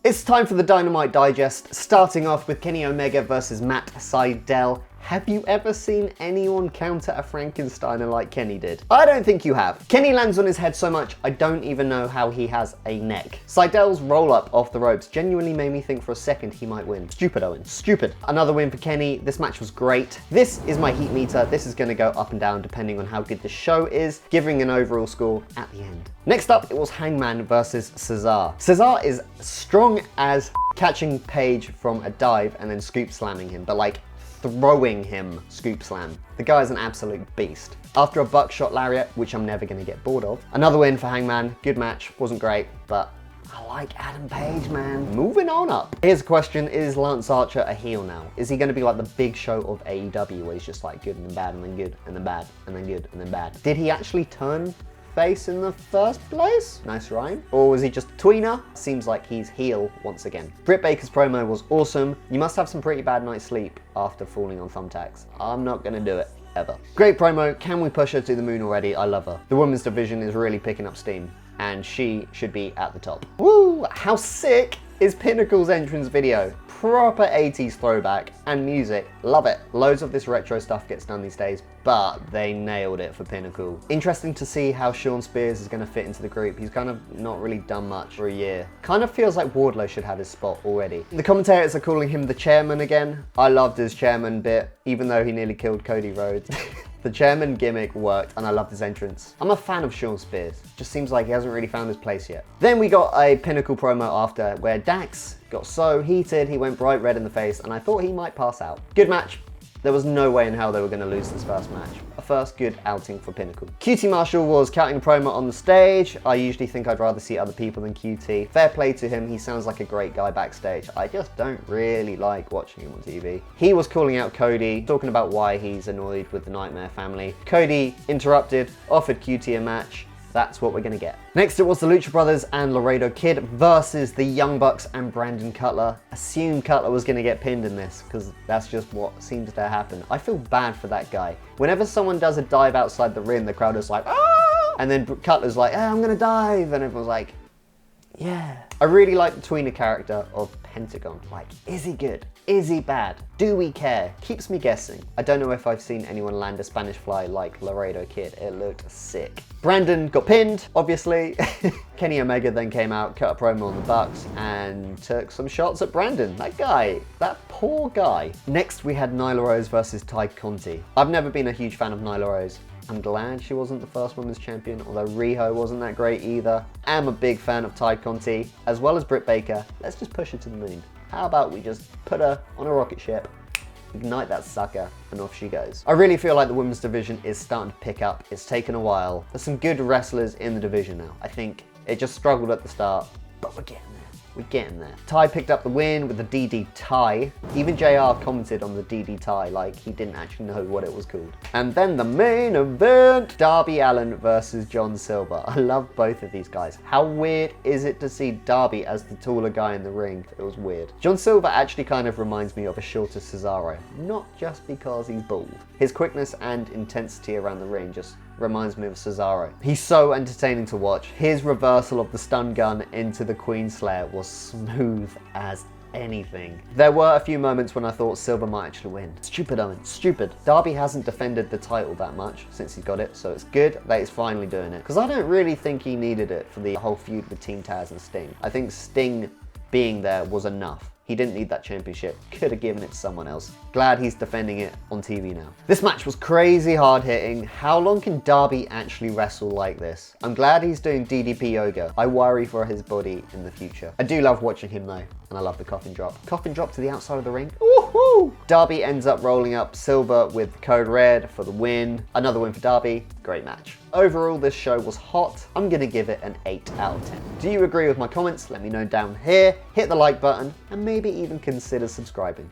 It's time for the Dynamite Digest, starting off with Kenny Omega versus Matt Seidel. Have you ever seen anyone counter a Frankensteiner like Kenny did? I don't think you have. Kenny lands on his head so much, I don't even know how he has a neck. Seidel's roll-up off the ropes genuinely made me think for a second he might win. Stupid, Owen. Stupid. Another win for Kenny. This match was great. This is my heat meter. This is going to go up and down depending on how good the show is, giving an overall score at the end. Next up, it was Hangman versus Cesar. Cesar is strong as catching Page from a dive and then scoop slamming him, but like throwing him scoop slam. The guy's an absolute beast. After a buckshot lariat, which I'm never going to get bored of. Another win for Hangman. Good match. Wasn't great, but I like Adam Page, man. Moving on up. Here's a question. Is Lance Archer a heel now? Is he going to be like the Big Show of AEW where he's just like good and then bad and then good and then bad and then good and then bad? Did he actually turn face in the first place? Nice rhyme. Or was he just a tweener? Seems like he's heel once again. Britt Baker's promo was awesome. You must have some pretty bad night's sleep after falling on thumbtacks. I'm not gonna do it, ever. Great promo. Can we push her to the moon already? I love her. The women's division is really picking up steam, and she should be at the top. Woo! How sick is Pinnacle's entrance video? Proper 80s throwback and music. Love it. Loads of this retro stuff gets done these days, but they nailed it for Pinnacle. Interesting to see how Sean Spears is going to fit into the group. He's kind of not really done much for a year. Kind of feels like Wardlow should have his spot already. The commentators are calling him the chairman again. I loved his chairman bit, even though he nearly killed Cody Rhodes. The chairman gimmick worked and I loved his entrance. I'm a fan of Sean Spears. Just seems like he hasn't really found his place yet. Then we got a Pinnacle promo after where Dax got so heated he went bright red in the face and I thought he might pass out. Good match. There was no way in hell they were going to lose this first match. A first good outing for Pinnacle. QT Marshall was cutting a promo on the stage. I usually think I'd rather see other people than QT. Fair play to him, he sounds like a great guy backstage. I just don't really like watching him on TV. He was calling out Cody, talking about why he's annoyed with the Nightmare family. Cody interrupted, offered QT a match. That's what we're gonna get. Next, it was the Lucha Brothers and Laredo Kid versus the Young Bucks and Brandon Cutler. Assumed Cutler was gonna get pinned in this because that's just what seems to happen. I feel bad for that guy. Whenever someone does a dive outside the ring, the crowd is like, ah! And then Cutler's like, I'm gonna dive. And everyone's like, yeah. I really like the tweener character of Pentagon. Like, is he good? Is he bad? Do we care? Keeps me guessing. I don't know if I've seen anyone land a Spanish fly like Laredo Kid. It looked sick. Brandon got pinned, obviously. Kenny Omega then came out, cut a promo on the Bucks, and took some shots at Brandon. That guy, that poor guy. Next, we had Nila Rose versus Ty Conte. I've never been a huge fan of Nila Rose. I'm glad she wasn't the first women's champion, although Riho wasn't that great either. I'm a big fan of Ty Conte, as well as Britt Baker. Let's just push her to the moon. How about we just put her on a rocket ship, ignite that sucker, and off she goes. I really feel like the women's division is starting to pick up. It's taken a while. There's some good wrestlers in the division now. I think it just struggled at the start, but we're getting there. We're getting there. Ty picked up the win with the DD tie. Even JR commented on the DD tie like he didn't actually know what it was called. And then the main event, Darby Allin versus John Silva. I love both of these guys. How weird is it to see Darby as the taller guy in the ring? It was weird. John Silva actually kind of reminds me of a shorter Cesaro, not just because he's bald. His quickness and intensity around the ring just reminds me of Cesaro. He's so entertaining to watch. His reversal of the stun gun into the Queen Slayer was smooth as anything. There were a few moments when I thought Silva might actually win. Stupid, Owen, stupid. Darby hasn't defended the title that much since he got it, so it's good that he's finally doing it. Because I don't really think he needed it for the whole feud with Team Taz and Sting. I think Sting being there was enough. He didn't need that championship. Could have given it to someone else. Glad he's defending it on TV now. This match was crazy hard hitting. How long can Darby actually wrestle like this? I'm glad he's doing DDP yoga. I worry for his body in the future. I do love watching him though, and I love the coffin drop. Coffin drop to the outside of the ring. Woohoo! Darby ends up rolling up Silva with Code Red for the win. Another win for Darby. Great match. Overall, this show was hot. I'm gonna give it an 8 out of 10. Do you agree with my comments? Let me know down here. Hit the like button and maybe even consider subscribing.